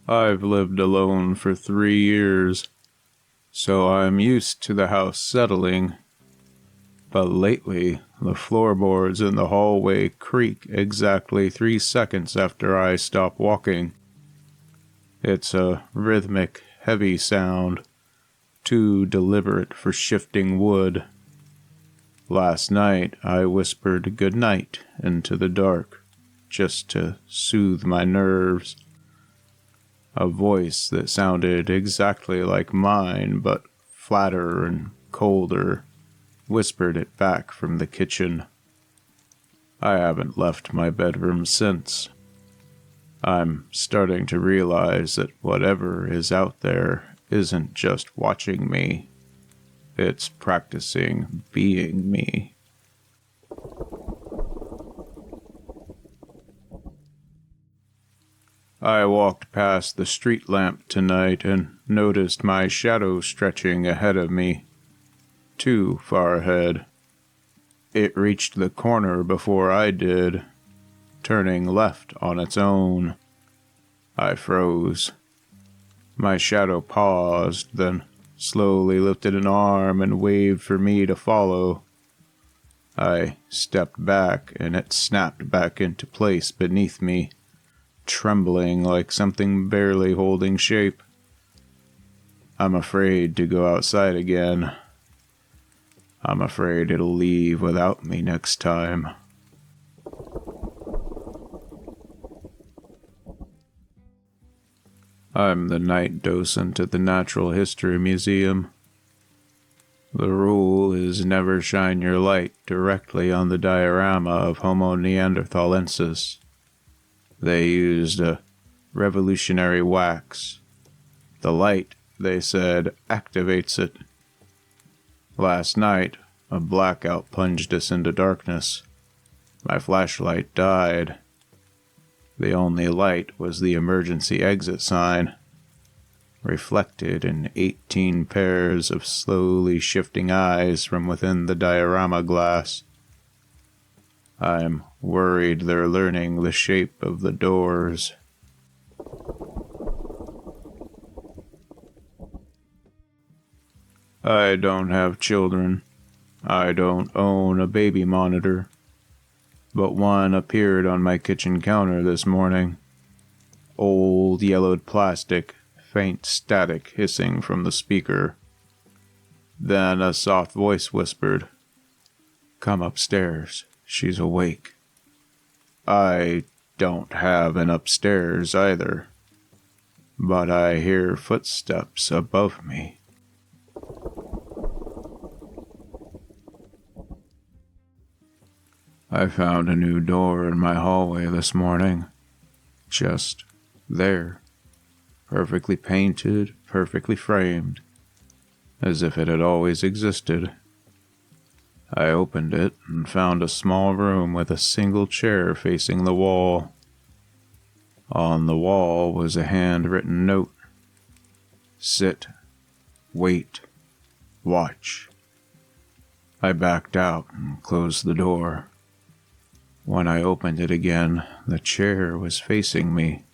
I've lived alone for 3 years, so I'm used to the house settling. But lately, the floorboards in the hallway creak exactly 3 seconds after I stop walking. It's a rhythmic, heavy sound, too deliberate for shifting wood. Last night, I whispered goodnight into the dark, just to soothe my nerves. A voice that sounded exactly like mine, but flatter and colder, whispered it back from the kitchen. I haven't left my bedroom since. I'm starting to realize that whatever is out there isn't just watching me. It's practicing being me. I walked past the street lamp tonight and noticed my shadow stretching ahead of me. Too far ahead. It reached the corner before I did, turning left on its own. I froze. My shadow paused, then slowly lifted an arm and waved for me to follow. I stepped back, and it snapped back into place beneath me, trembling like something barely holding shape. I'm afraid to go outside again. I'm afraid it'll leave without me next time. I'm the night docent at the Natural History Museum. The rule is never shine your light directly on the diorama of Homo neanderthalensis. They used a revolutionary wax. The light, they said, activates it. Last night, a blackout plunged us into darkness. My flashlight died. The only light was the emergency exit sign, reflected in 18 pairs of slowly shifting eyes from within the diorama glass. I'm worried they're learning the shape of the doors. I don't have children. I don't own a baby monitor. But one appeared on my kitchen counter this morning. Old yellowed plastic, faint static hissing from the speaker. Then a soft voice whispered, "Come upstairs. She's awake." I don't have an upstairs either, but I hear footsteps above me. I found a new door in my hallway this morning. Just there. Perfectly painted, perfectly framed, as if it had always existed. I opened it and found a small room with a single chair facing the wall. On the wall was a handwritten note. Sit, wait, watch. I backed out and closed the door. When I opened it again, the chair was facing me,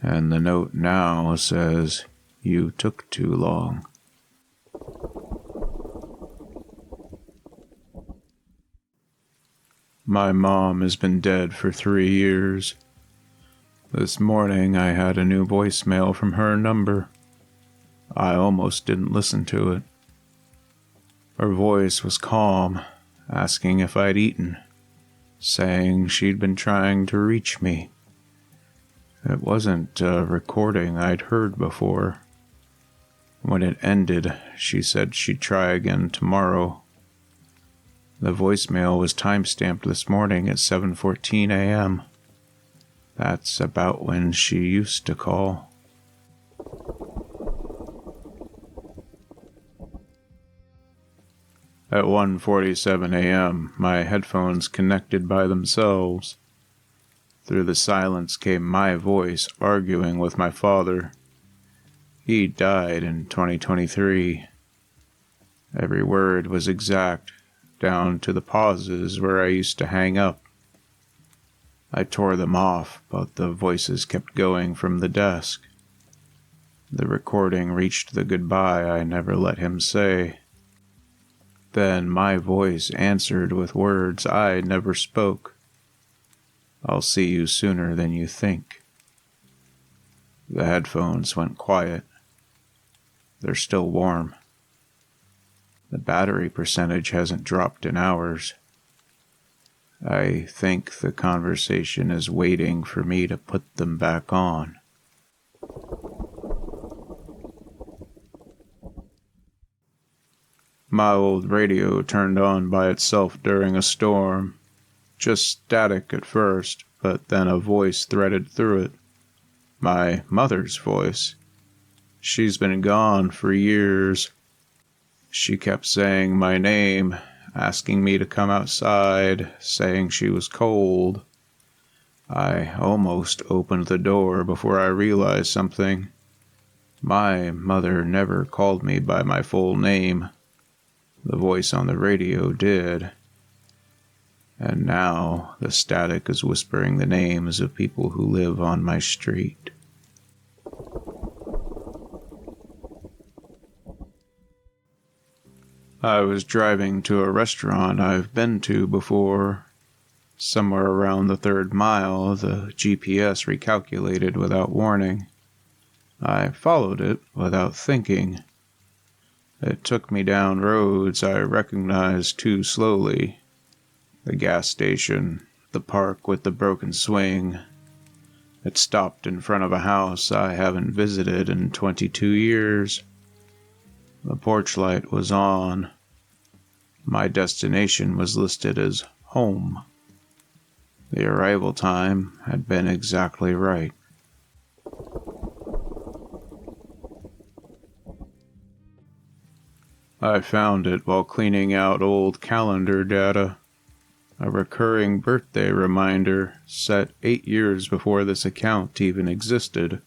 and the note now says, "You took too long." My mom has been dead for 3 years. This morning I had a new voicemail from her number. I almost didn't listen to it. Her voice was calm, asking if I'd eaten, saying she'd been trying to reach me. It wasn't a recording I'd heard before. When it ended, she said she'd try again tomorrow. The voicemail was time-stamped this morning at 7:14 a.m. That's about when she used to call. At 1:47 a.m., my headphones connected by themselves. Through the silence came my voice arguing with my father. He died in 2023. Every word was exact, down to the pauses where I used to hang up. I tore them off, but the voices kept going from the desk. The recording reached the goodbye I never let him say. Then my voice answered with words I never spoke. I'll see you sooner than you think. The headphones went quiet. They're still warm. The battery percentage hasn't dropped in hours. I think the conversation is waiting for me to put them back on. My old radio turned on by itself during a storm. Just static at first, but then a voice threaded through it. My mother's voice. She's been gone for years. She kept saying my name, asking me to come outside, saying she was cold. I almost opened the door before I realized something. My mother never called me by my full name. The voice on the radio did. And now the static is whispering the names of people who live on my street. I was driving to a restaurant I've been to before. Somewhere around the 3rd mile, the GPS recalculated without warning. I followed it without thinking. It took me down roads I recognized too slowly. The gas station, the park with the broken swing. It stopped in front of a house I haven't visited in 22 years. The porch light was on. My destination was listed as home. The arrival time had been exactly right. I found it while cleaning out old calendar data. A recurring birthday reminder set 8 years before this account even existed.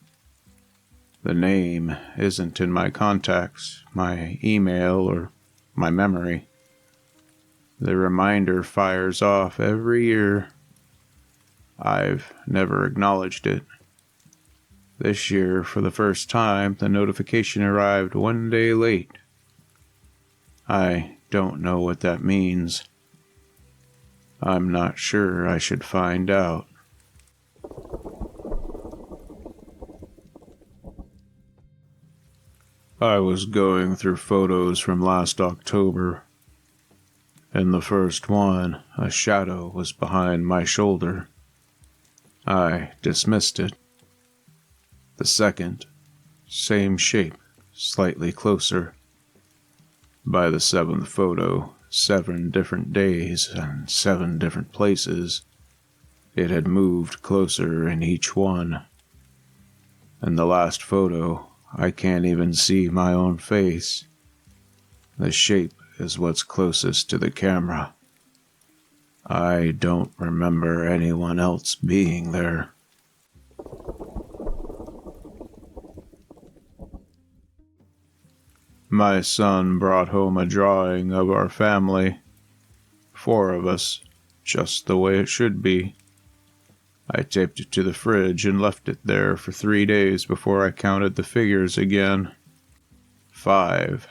The name isn't in my contacts, my email, or my memory. The reminder fires off every year. I've never acknowledged it. This year, for the first time, the notification arrived 1 day late. I don't know what that means. I'm not sure I should find out. I was going through photos from last October. In the first one, a shadow was behind my shoulder. I dismissed it. The second, same shape, slightly closer. By the 7th photo, 7 different days and 7 different places, it had moved closer in each one. In the last photo, I can't even see my own face. The shape is what's closest to the camera. I don't remember anyone else being there. My son brought home a drawing of our family. 4 of us, just the way it should be. I taped it to the fridge and left it there for 3 days before I counted the figures again. 5.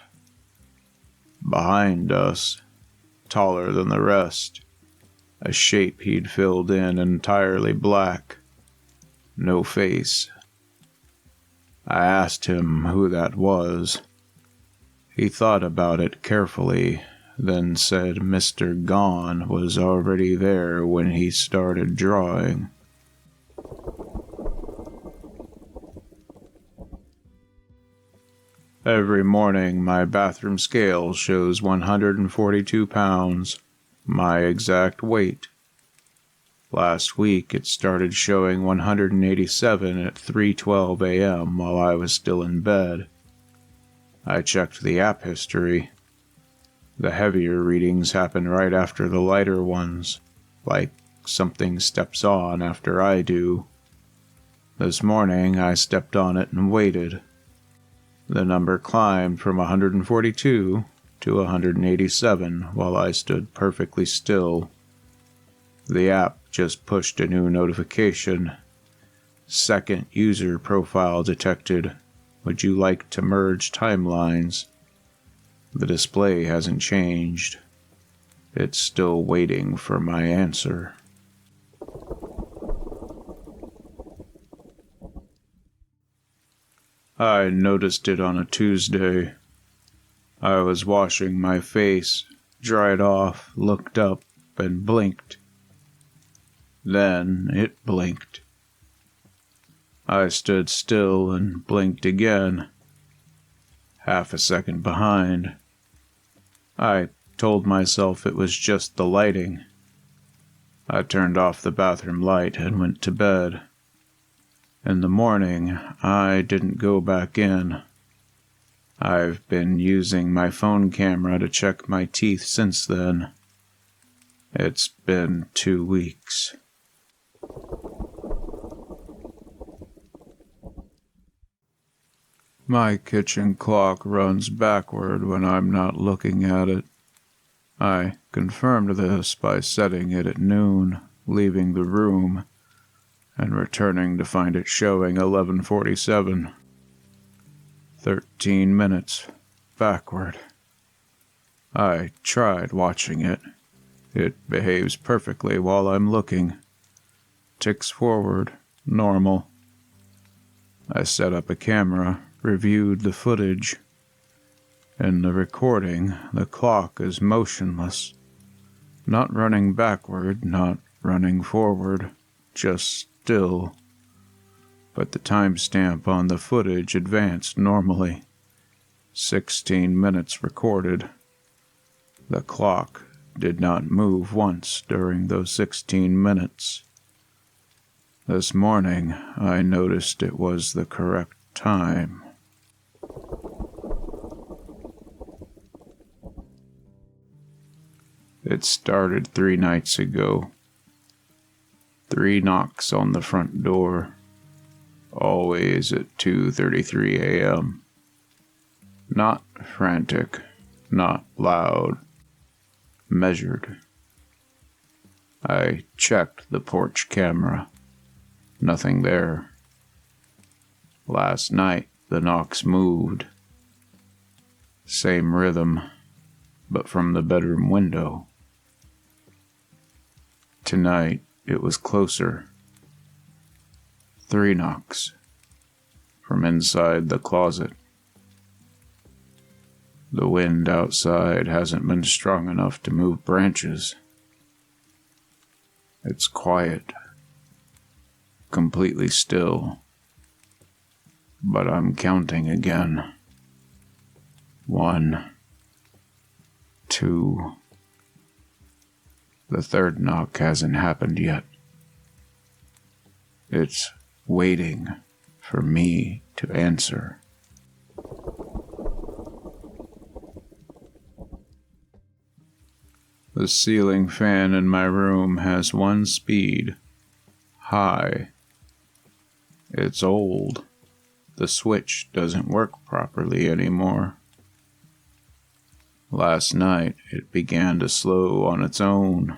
Behind us, taller than the rest, a shape he'd filled in entirely black. No face. I asked him who that was. He thought about it carefully, then said Mr. Gone was already there when he started drawing. Every morning, my bathroom scale shows 142 pounds, my exact weight. Last week, it started showing 187 at 3:12 a.m. while I was still in bed. I checked the app history. The heavier readings happen right after the lighter ones, like something steps on after I do. This morning, I stepped on it and waited. The number climbed from 142 to 187 while I stood perfectly still. The app just pushed a new notification. Second user profile detected. Would you like to merge timelines? The display hasn't changed. It's still waiting for my answer. I noticed it on a Tuesday. I was washing my face, dried off, looked up, and blinked. Then it blinked. I stood still and blinked again. Half a second behind. I told myself it was just the lighting. I turned off the bathroom light and went to bed. In the morning, I didn't go back in. I've been using my phone camera to check my teeth since then. It's been 2 weeks. My kitchen clock runs backward when I'm not looking at it. I confirmed this by setting it at noon, leaving the room, and returning to find it showing 11:47. 13 minutes backward. I tried watching it. It behaves perfectly while I'm looking. Ticks forward, normal. I set up a camera, reviewed the footage. In the recording, the clock is motionless. Not running backward, not running forward, just still. But the timestamp on the footage advanced normally. 16 minutes recorded. The clock did not move once during those 16 minutes. This morning, I noticed it was the correct time. It started 3 nights ago. 3 knocks on the front door. Always at 2:33 a.m. Not frantic, not loud. Measured. I checked the porch camera. Nothing there. Last night, the knocks moved. Same rhythm, but from the bedroom window. Tonight, it was closer. 3 knocks. From inside the closet. The wind outside hasn't been strong enough to move branches. It's quiet. Completely still. But I'm counting again. 1, 2. The 3rd knock hasn't happened yet. It's waiting for me to answer. The ceiling fan in my room has one speed. High. It's old. The switch doesn't work properly anymore. Last night, it began to slow on its own,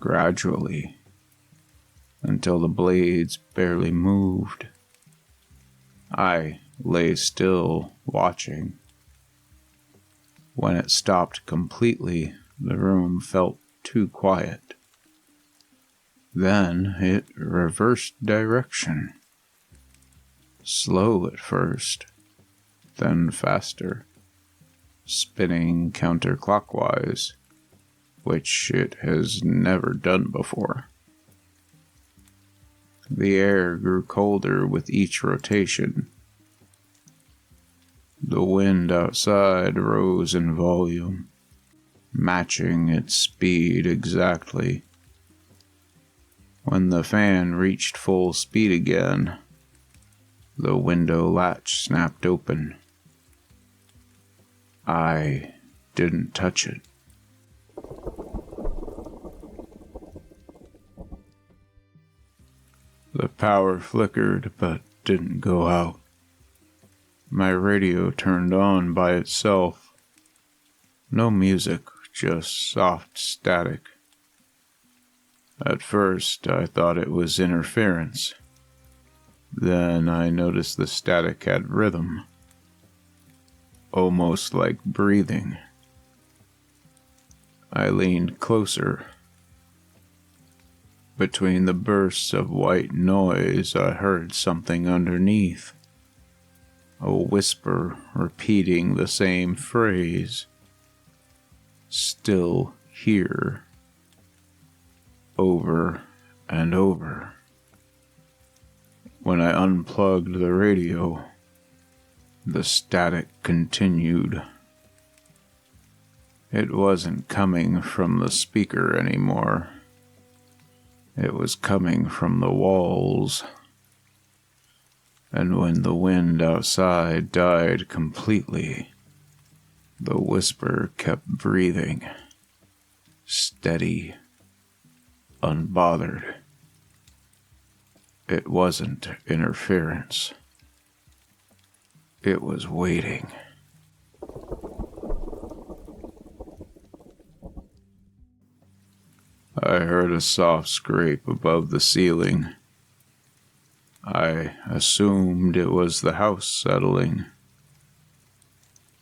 gradually, until the blades barely moved. I lay still, watching. When it stopped completely, the room felt too quiet. Then it reversed direction. Slow at first, then faster, spinning counterclockwise, which it has never done before. The air grew colder with each rotation. The wind outside rose in volume, matching its speed exactly. When the fan reached full speed again, the window latch snapped open. I didn't touch it. The power flickered but didn't go out. My radio turned on by itself. No music, just soft static. At first, I thought it was interference. Then I noticed the static had rhythm, almost like breathing. I leaned closer. Between the bursts of white noise, I heard something underneath. A whisper repeating the same phrase. Still here. Over and over. When I unplugged the radio, the static continued. It wasn't coming from the speaker anymore. It was coming from the walls. And when the wind outside died completely, the whisper kept breathing, steady, unbothered. It wasn't interference. It was waiting. I heard a soft scrape above the ceiling. I assumed it was the house settling.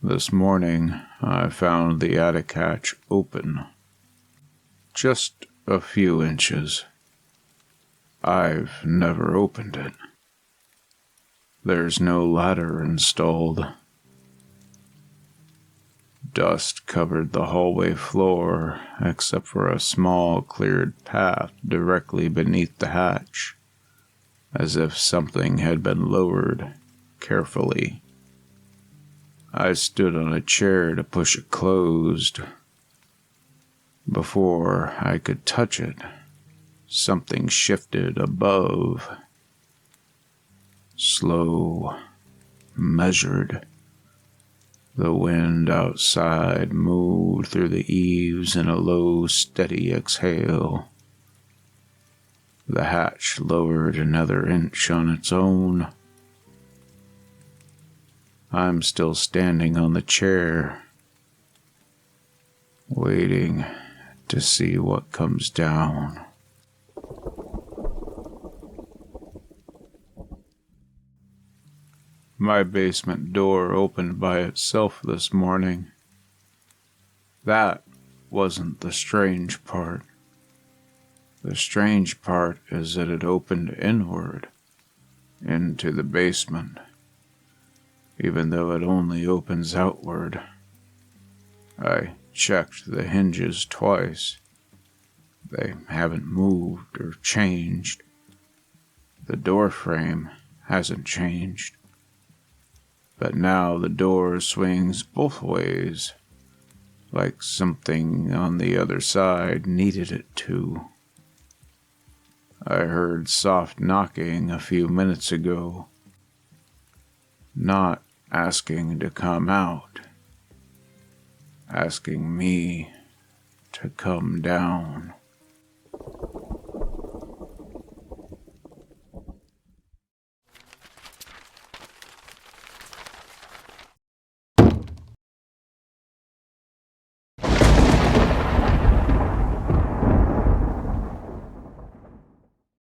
This morning, I found the attic hatch open. Just a few inches. I've never opened it. There's no ladder installed. Dust covered the hallway floor, except for a small cleared path directly beneath the hatch, as if something had been lowered carefully. I stood on a chair to push it closed. Before I could touch it, something shifted above. Slow, measured. The wind outside moved through the eaves in a low, steady exhale. The hatch lowered another inch on its own. I'm still standing on the chair, waiting to see what comes down. My basement door opened by itself this morning. That wasn't the strange part. The strange part is that it opened inward, into the basement, even though it only opens outward. I checked the hinges twice. They haven't moved or changed. The door frame hasn't changed. But now the door swings both ways, like something on the other side needed it to. I heard soft knocking a few minutes ago, not asking to come out, asking me to come down.